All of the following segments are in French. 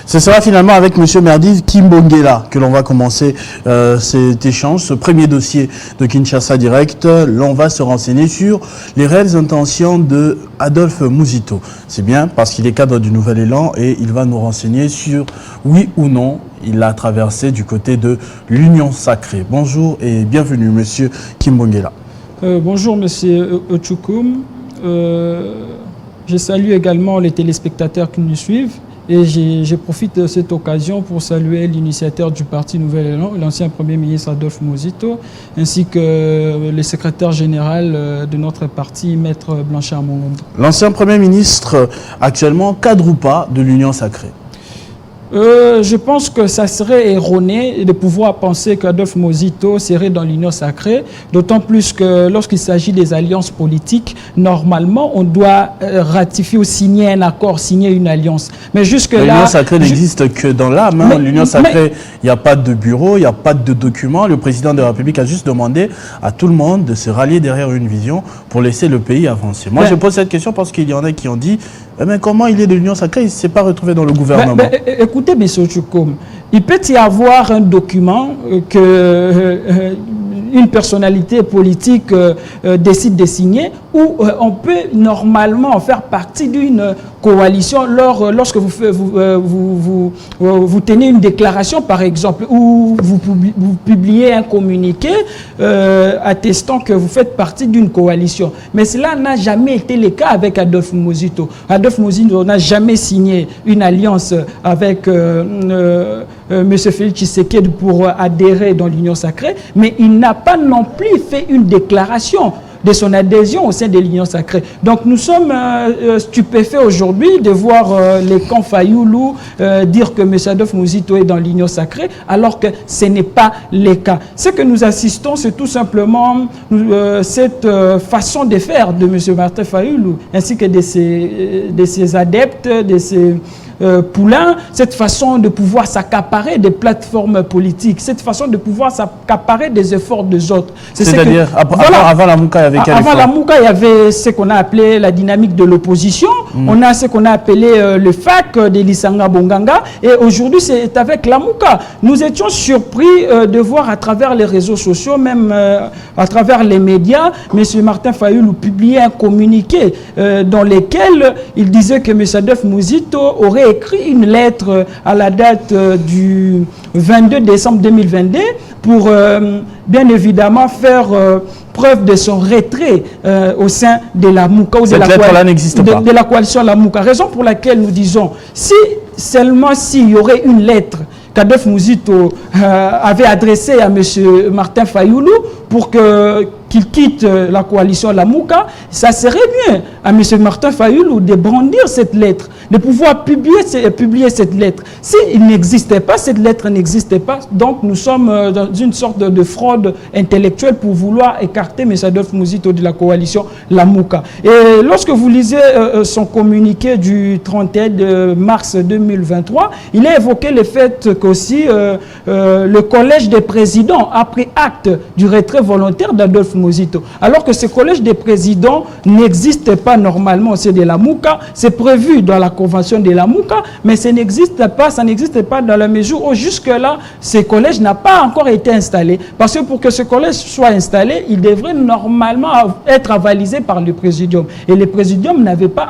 Ce sera finalement avec M. Merdive Kimbongela que l'on va commencer cet échange, ce premier dossier de Kinshasa Direct. L'on va se renseigner sur les réelles intentions de Adolphe Muzito. C'est bien parce qu'il est cadre du Nouvel Élan et il va nous renseigner sur oui ou non il a traversé du côté de l'Union Sacrée. Bonjour et bienvenue M. Kimbongela. Bonjour M. Ochukum. Je salue également les téléspectateurs qui nous suivent. Et je profite de cette occasion pour saluer l'initiateur du parti Nouvel Élan, l'ancien Premier ministre Adolphe Muzito, ainsi que le secrétaire général de notre parti, Maître Blanchard Mongondo. L'ancien Premier ministre, actuellement, cadre ou pas de l'Union Sacrée? Je pense que ça serait erroné de pouvoir penser qu'Adolphe Muzito serait dans l'Union Sacrée, d'autant plus que lorsqu'il s'agit des alliances politiques, normalement, on doit ratifier ou signer un accord, signer une alliance. Mais jusque-là... L'Union Sacrée n'existe que dans l'âme. L'Union Sacrée, il n'y a pas de bureau, il n'y a pas de document. Le président de la République a juste demandé à tout le monde de se rallier derrière une vision pour laisser le pays avancer. Moi, je pose cette question parce qu'il y en a qui ont dit mais comment il est de l'Union Sacrée, il ne s'est pas retrouvé dans le gouvernement. Écoutez, M. Chukum, il peut y avoir un document que une personnalité politique décide de signer, ou on peut normalement faire partie d'une coalition lorsque vous tenez une déclaration, par exemple, ou vous publiez un communiqué attestant que vous faites partie d'une coalition. Mais cela n'a jamais été le cas avec Adolphe Muzito. Adolphe Muzito n'a jamais signé une alliance avec M. Félix Tshisekedi pour adhérer dans l'Union Sacrée, mais il n'a pas non plus fait une déclaration de son adhésion au sein de l'Union Sacrée. Donc nous sommes stupéfaits aujourd'hui de voir les camps Fayoulou dire que M. Adolphe Muzito est dans l'Union Sacrée, alors que ce n'est pas le cas. Ce que nous assistons, c'est tout simplement cette façon de faire de M. Martin Fayoulou, ainsi que de ses adeptes, de ses poulains, cette façon de pouvoir s'accaparer des plateformes politiques, cette façon de pouvoir s'accaparer des efforts des autres. C'est-à-dire, avant la Mouka, il y avait quel effort? Avant la Mouka, il y avait ce qu'on a appelé la dynamique de l'opposition. On a ce qu'on a appelé le FAC de Lisanga Bonganga. Et aujourd'hui, c'est avec la Mouka. Nous étions surpris de voir à travers les réseaux sociaux, même à travers les médias, M. Martin Fayoulou publier un communiqué dans lequel il disait que M. Adolphe Muzito aurait écrit une lettre à la date du 22 décembre 2022 pour bien évidemment faire preuve de son retrait au sein de la Mouka ou de la coalition La Mouka. Raison pour laquelle nous disons, seulement s'il y aurait une lettre qu'Adolphe Muzito avait adressée à M. Martin Fayoulou pour qu'il quitte la coalition La Mouka, ça serait mieux à M. Martin Fayoulou de brandir cette lettre, de pouvoir publier cette lettre. S'il n'existait pas, cette lettre n'existait pas, donc nous sommes dans une sorte de fraude intellectuelle pour vouloir écarter M. Adolphe Muzito de la coalition La Mouka. Et lorsque vous lisez son communiqué du 31 mars 2023, il a évoqué le fait qu'aussi le collège des présidents a pris acte du retrait volontaire d'Adolphe Muzito. Alors que ce collège des présidents n'existe pas normalement au sein de la Mouka, c'est prévu dans la convention de la Mouka, mais ça n'existe pas dans la mesure où jusque-là, ce collège n'a pas encore été installé. Parce que pour que ce collège soit installé, il devrait normalement être avalisé par le présidium. Et le présidium n'avait pas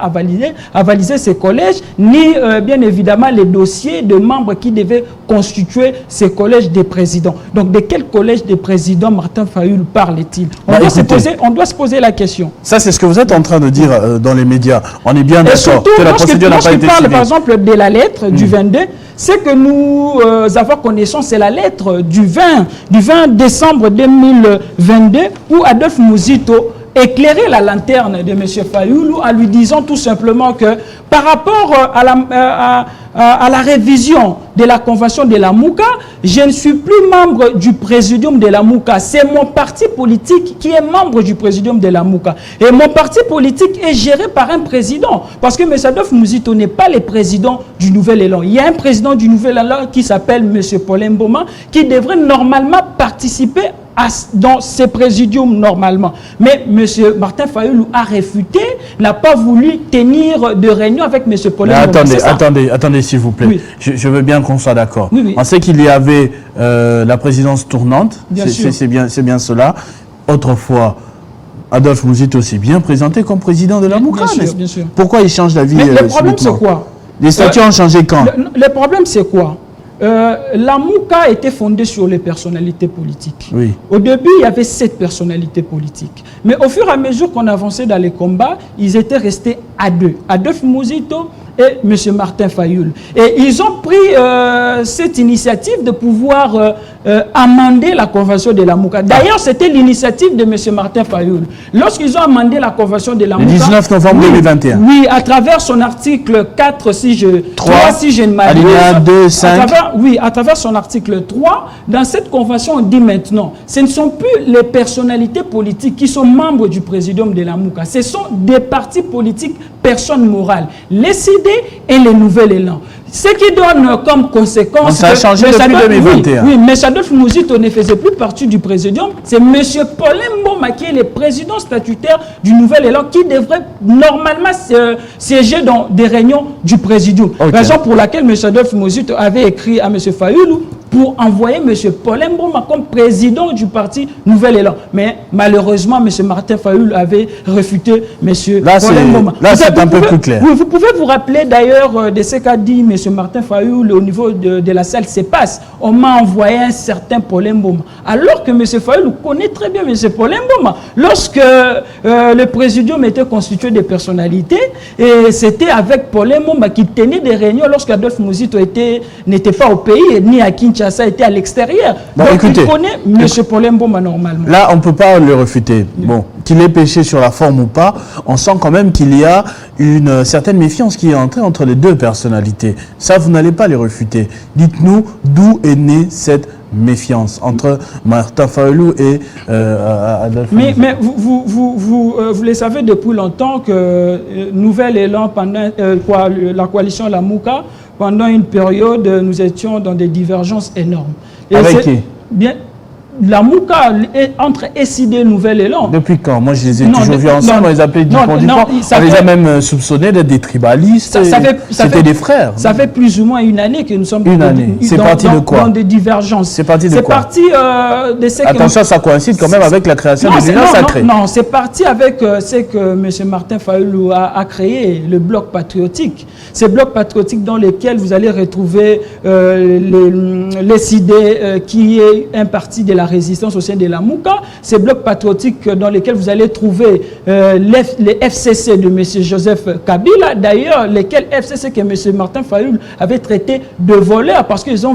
avalisé ce collège, ni bien évidemment les dossiers de membres qui devaient constituer ce collège des présidents. Donc de quel collège des présidents Martin Fayoulou parle-t-il? On doit se poser la question. Ça, c'est ce que vous êtes en train de dire dans les médias. On est bien d'accord que la procédure n'a pas été parle, signée. par exemple, de la lettre du 22, ce que nous avons connaissance, c'est la lettre du 20 décembre 2022 où Adolphe Muzito éclairer la lanterne de M. Fayoulou en lui disant tout simplement que par rapport à la révision de la convention de la Mouka, je ne suis plus membre du présidium de la Mouka. C'est mon parti politique qui est membre du présidium de la Mouka. Et mon parti politique est géré par un président. Parce que M. Adolphe Muzito n'est pas le président du Nouvel Élan. Il y a un président du Nouvel Élan qui s'appelle M. Paul Mboma qui devrait normalement participer dans ces présidiums normalement. Mais M. Martin Fayoulou a réfuté, n'a pas voulu tenir de réunion avec M. Paul Mboma. Attendez s'il vous plaît. Oui. Je veux bien qu'on soit d'accord. Oui, oui. On sait qu'il y avait la présidence tournante, c'est bien cela. Autrefois, Adolphe Mouzito s'est bien présenté comme président de la Mouka. Bien sûr. Pourquoi il change d'avis? Mais le problème c'est quoi? Les statuts ont changé quand? Le problème c'est quoi? La Mouka était fondée sur les personnalités politiques. Oui. Au début, il y avait 7 personnalités politiques. Mais au fur et à mesure qu'on avançait dans les combats, ils étaient restés à 2. Adolphe Mouzito et M. Martin Fayoulou. Et ils ont pris cette initiative de pouvoir amender la convention de la Mouka. D'ailleurs, c'était l'initiative de M. Martin Fayoulou. Lorsqu'ils ont amendé la convention de la Mouka... Le 19 novembre 2021. Oui, à travers son article 4, si je ne m'abuse. Alinéa 2, 5. À travers son article 3, dans cette convention, on dit maintenant, ce ne sont plus les personnalités politiques qui sont membres du présidium de la Mouka. Ce sont des partis politiques, personnes morales. Les CID et les Nouvel Élan. Ce qui donne comme conséquence... Ça a changé depuis 2021. Oui, mais Adolphe Mouzito ne faisait plus partie du présidium. C'est M. Paul Mboma qui est le président statutaire du Nouvel Élan qui devrait normalement siéger dans des réunions du présidium. Okay. Raison pour laquelle M. Adolphe Mouzito avait écrit à M. Fayoulou pour envoyer M. Paul Mboma comme président du parti Nouvel Élan. Mais malheureusement, M. Martin Fayoulou avait refuté M. Paul Mboma. Là, c'est un peu plus clair. Oui, vous pouvez vous rappeler d'ailleurs de ce qu'a dit M. Martin Fayoulou au niveau de la salle CEPAS. On m'a envoyé un certain Paul Mboma. Alors que M. Fayoulou connaît très bien M. Paul Mboma. Lorsque le présidium était constitué de personnalités, et c'était avec Paul Mboma qui tenait des réunions lorsqu'Adolphe Mouzito n'était pas au pays, ni à Kinshasa, était à l'extérieur. Donc écoutez, il connaît M. Paul Mboma normalement. Là, on ne peut pas le refuter. Bon, qu'il ait péché sur la forme ou pas, on sent quand même qu'il y a une certaine méfiance qui est entrée entre les deux personnalités. Ça, vous n'allez pas les refuter. Dites-nous d'où est née cette méfiance entre Martin Fayoulou et Adolphe Mouzito. Mais vous le savez depuis longtemps que Nouvel Élan, pendant la coalition La Mouka, pendant une période, nous étions dans des divergences énormes. Et avec qui? Bien, la Mouka entre SID et Nouvel Élan. Depuis quand? Moi, je les ai toujours vus ensemble, on les appelait on les a même soupçonnés d'être des tribalistes. C'était des frères. Ça fait plus ou moins une année que nous sommes C'est parti de quoi? Dans des divergences. C'est parti de quoi? C'est parti de ce que... Attention, ça coïncide quand même avec la création de l'Union sacrée. Non, c'est parti avec ce que M. Martin Fayoulou a créé, le bloc patriotique. Ces blocs patriotiques dans lesquels vous allez retrouver les CID qui est un parti de la résistance au sein de la Mouka, ces blocs patriotiques dans lesquels vous allez trouver les FCC de M. Joseph Kabila, d'ailleurs, lesquels FCC que M. Martin Fayoulou avait traité de voleurs parce qu'ils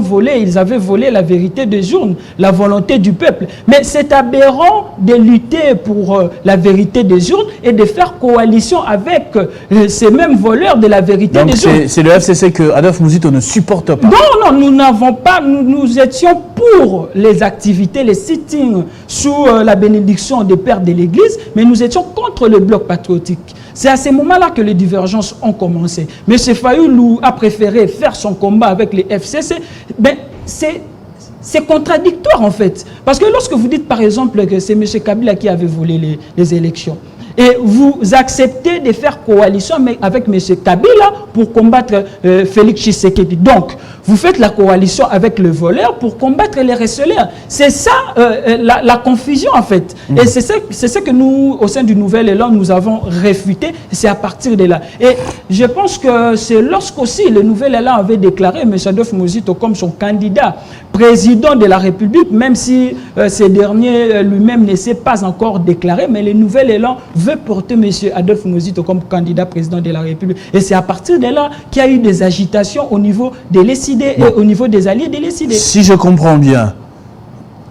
avaient volé la vérité des urnes, la volonté du peuple. Mais c'est aberrant de lutter pour la vérité des urnes et de faire coalition avec ces mêmes voleurs de la vérité des urnes. C'est le FCC que Adolphe Mouzito ne supporte pas. Non, nous n'avons pas, nous étions pour les activités, les sittings sous la bénédiction des pères de l'Église, mais nous étions contre le bloc patriotique. C'est à ce moment-là que les divergences ont commencé. M. Fayoulou a préféré faire son combat avec les FCC. Ben, c'est contradictoire en fait. Parce que lorsque vous dites par exemple que c'est M. Kabila qui avait volé les élections, et vous acceptez de faire coalition avec M. Kabila pour combattre Félix Tshisekedi. Donc, vous faites la coalition avec le voleur pour combattre les receleurs. C'est ça la confusion en fait. Et c'est ce que nous, au sein du Nouvel Élan, nous avons réfuté. C'est à partir de là. Et je pense que c'est lorsqu'aussi le Nouvel Élan avait déclaré M. Adolphe Mouzito comme son candidat président de la République, même si ce dernier lui-même ne s'est pas encore déclaré, mais le Nouvel Élan veut porter M. Adolphe Mouzito comme candidat président de la République. Et c'est à partir de là qu'il y a eu des agitations au niveau de l'ECD et au niveau des alliés de l'ECD. Si je comprends bien,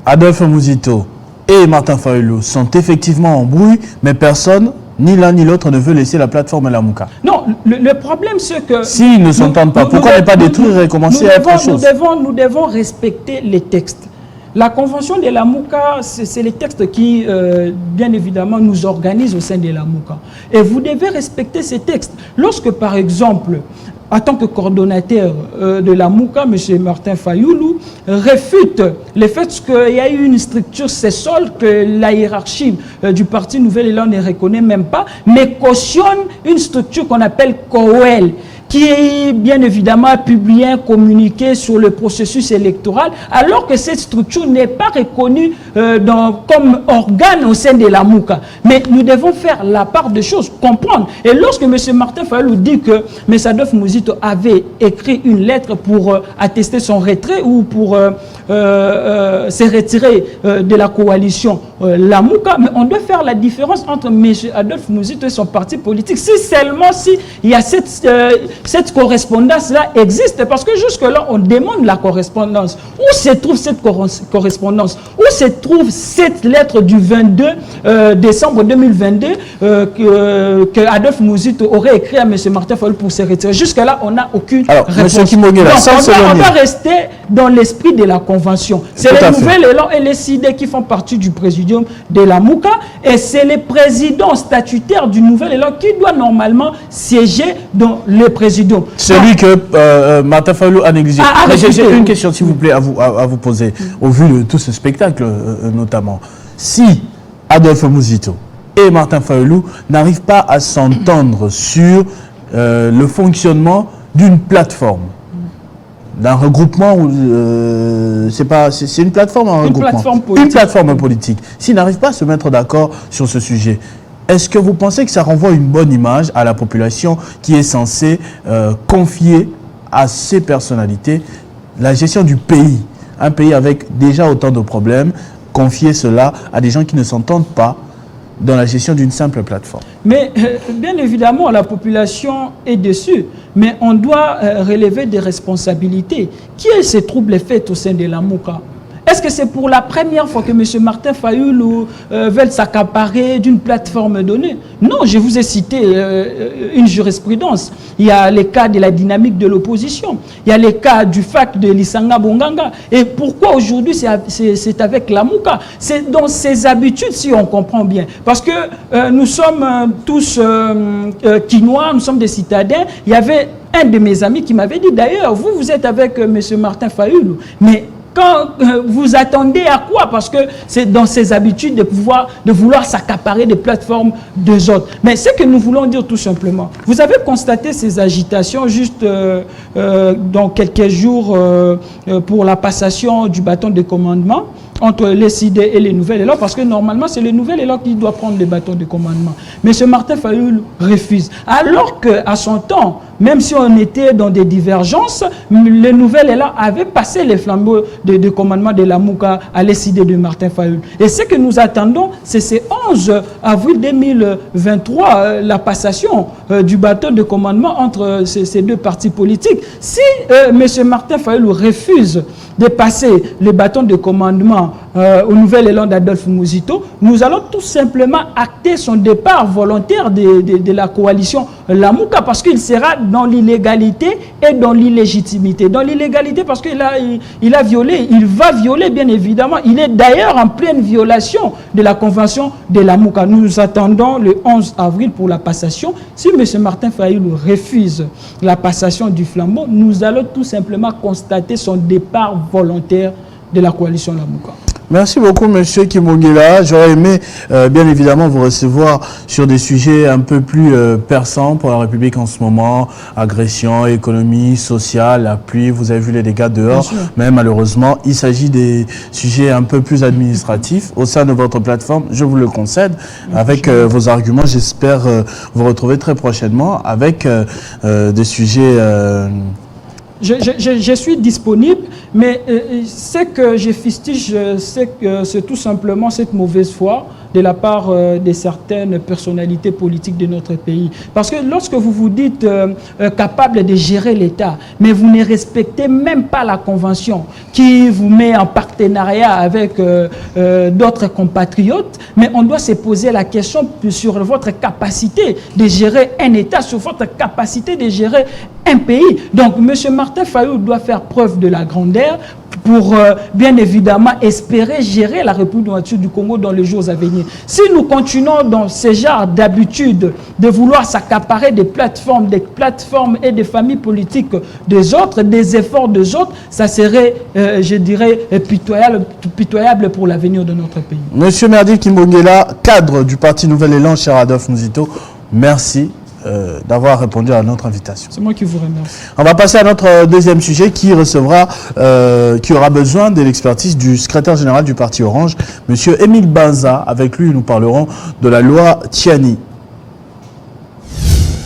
Adolphe Mouzito et Martin Fayoulou sont effectivement en brouille, mais personne, ni l'un ni l'autre, ne veut laisser la plateforme à la Mouka. Non, le problème c'est que... S'ils ne s'entendent pas, pourquoi ne pas détruire et commencer à autre chose? Nous devons respecter les textes. La convention de la Mouka, c'est les textes qui, bien évidemment, nous organisent au sein de la Mouka. Et vous devez respecter ces textes. Lorsque, par exemple, en tant que coordonnateur de la Mouka, M. Martin Fayoulou, réfute le fait qu'il y a eu une structure CESOL que la hiérarchie du Parti Nouvel Élan ne reconnaît même pas, mais cautionne une structure qu'on appelle COEL, qui, bien évidemment, a publié un communiqué sur le processus électoral, alors que cette structure n'est pas reconnue comme organe au sein de la Mouka. Mais nous devons faire la part des choses, comprendre. Et lorsque M. Martin Fayoulou dit que M. Adolphe Muzito avait écrit une lettre pour attester son retrait ou pour se retirer de la coalition la Mouka, mais on doit faire la différence entre M. Adolphe Muzito et son parti politique. Si seulement si il y a cette correspondance-là existe, parce que jusque-là, on demande la correspondance. Où se trouve cette correspondance? Où se trouve cette lettre du 22 décembre 2022 que Adolphe Muzito aurait écrit à M. Martin Fayoulou pour se retirer? Jusque-là, on n'a aucune réponse. M. Kimogela, on doit rester dans l'esprit de la Convention. C'est le Nouvel Élan et les CID qui font partie du présidium de la Mouka, et c'est le président statutaire du Nouvel Élan qui doit normalement siéger dans le présidium. Celui que Martin Fayoulou a négligé. J'ai une question, s'il vous plaît, à vous poser, au vu de tout ce spectacle, notamment. Si Adolphe Muzito et Martin Fayoulou n'arrivent pas à s'entendre sur le fonctionnement d'une plateforme, d'un regroupement, c'est une plateforme, un regroupement, une plateforme politique. S'ils n'arrivent pas à se mettre d'accord sur ce sujet, est-ce que vous pensez que ça renvoie une bonne image à la population qui est censée confier à ces personnalités la gestion du pays, un pays avec déjà autant de problèmes, confier cela à des gens qui ne s'entendent pas dans la gestion d'une simple plateforme? Mais bien évidemment, la population est déçue, mais on doit relever des responsabilités. Qui est ces troubles faits au sein de la Mouka? Est-ce que c'est pour la première fois que M. Martin Fayoulou veut s'accaparer d'une plateforme donnée? Non, je vous ai cité une jurisprudence. Il y a les cas de la dynamique de l'opposition. Il y a les cas du FAC de Lisanga Bonganga. Et pourquoi aujourd'hui c'est avec la Mouka? C'est dans ses habitudes, si on comprend bien. Parce que nous sommes tous Quinois, nous sommes des citadins. Il y avait un de mes amis qui m'avait dit, d'ailleurs, vous êtes avec M. Martin Fayoulou, mais quand vous attendez à quoi? Parce que c'est dans ses habitudes de vouloir s'accaparer des plateformes des autres. Mais ce que nous voulons dire tout simplement, vous avez constaté ces agitations juste dans quelques jours pour la passation du bâton de commandement entre les CID et les Nouvelles Élan, parce que normalement c'est le Nouvel Élan qui doit prendre le bâton de commandement. Mais M. Martin Fayoulou refuse. Alors qu'à son temps, même si on était dans des divergences, le Nouvel Élan avait passé les flambeaux de commandement de la Mouka à l'ECID de Martin Fayoulou. Et ce que nous attendons, c'est ce 11 avril 2023, la passation du bâton de commandement entre ces deux partis politiques. Si M. Martin Fayoulou refuse de passer le bâton de commandement au Nouvel Élan d'Adolphe Muzito, nous allons tout simplement acter son départ volontaire de la coalition La Mouka, parce qu'il sera dans l'illégalité et dans l'illégitimité. Dans l'illégalité parce qu'il a violé, il va violer bien évidemment. Il est d'ailleurs en pleine violation de la convention de La Mouka. Nous attendons le 11 avril pour la passation. Si M. Martin Fayoulou refuse la passation du flambeau, nous allons tout simplement constater son départ volontaire de la coalition La Mouka. Merci beaucoup, M. Kimogela. J'aurais aimé, bien évidemment, vous recevoir sur des sujets un peu plus perçants pour la République en ce moment. Agression, économie, sociale, la pluie, vous avez vu les dégâts dehors. Mais malheureusement, il s'agit des sujets un peu plus administratifs au sein de votre plateforme. Je vous le concède. Avec vos arguments, j'espère vous retrouver très prochainement avec des sujets... Je suis disponible, mais ce que je fustige, c'est tout simplement cette mauvaise foi de la part de certaines personnalités politiques de notre pays. Parce que lorsque vous vous dites capable de gérer l'État, mais vous ne respectez même pas la Convention qui vous met en partenariat avec d'autres compatriotes, mais on doit se poser la question sur votre capacité de gérer un État, sur votre capacité de gérer un pays. Donc, M. Martin Fayoulou doit faire preuve de la grandeur, pour bien évidemment espérer gérer la République démocratique du Congo dans les jours à venir. Si nous continuons dans ce genre d'habitude de vouloir s'accaparer des plateformes et des familles politiques des autres, des efforts des autres, ça serait, je dirais, pitoyable pour l'avenir de notre pays. Monsieur Merdi Kimbongela, cadre du parti Nouvel Élan, cher Adolphe Muzito, merci d'avoir répondu à notre invitation. C'est moi qui vous remercie. On va passer à notre deuxième sujet qui aura besoin de l'expertise du secrétaire général du parti Orange, monsieur Émile Banza. Avec lui, nous parlerons de la loi Tiani.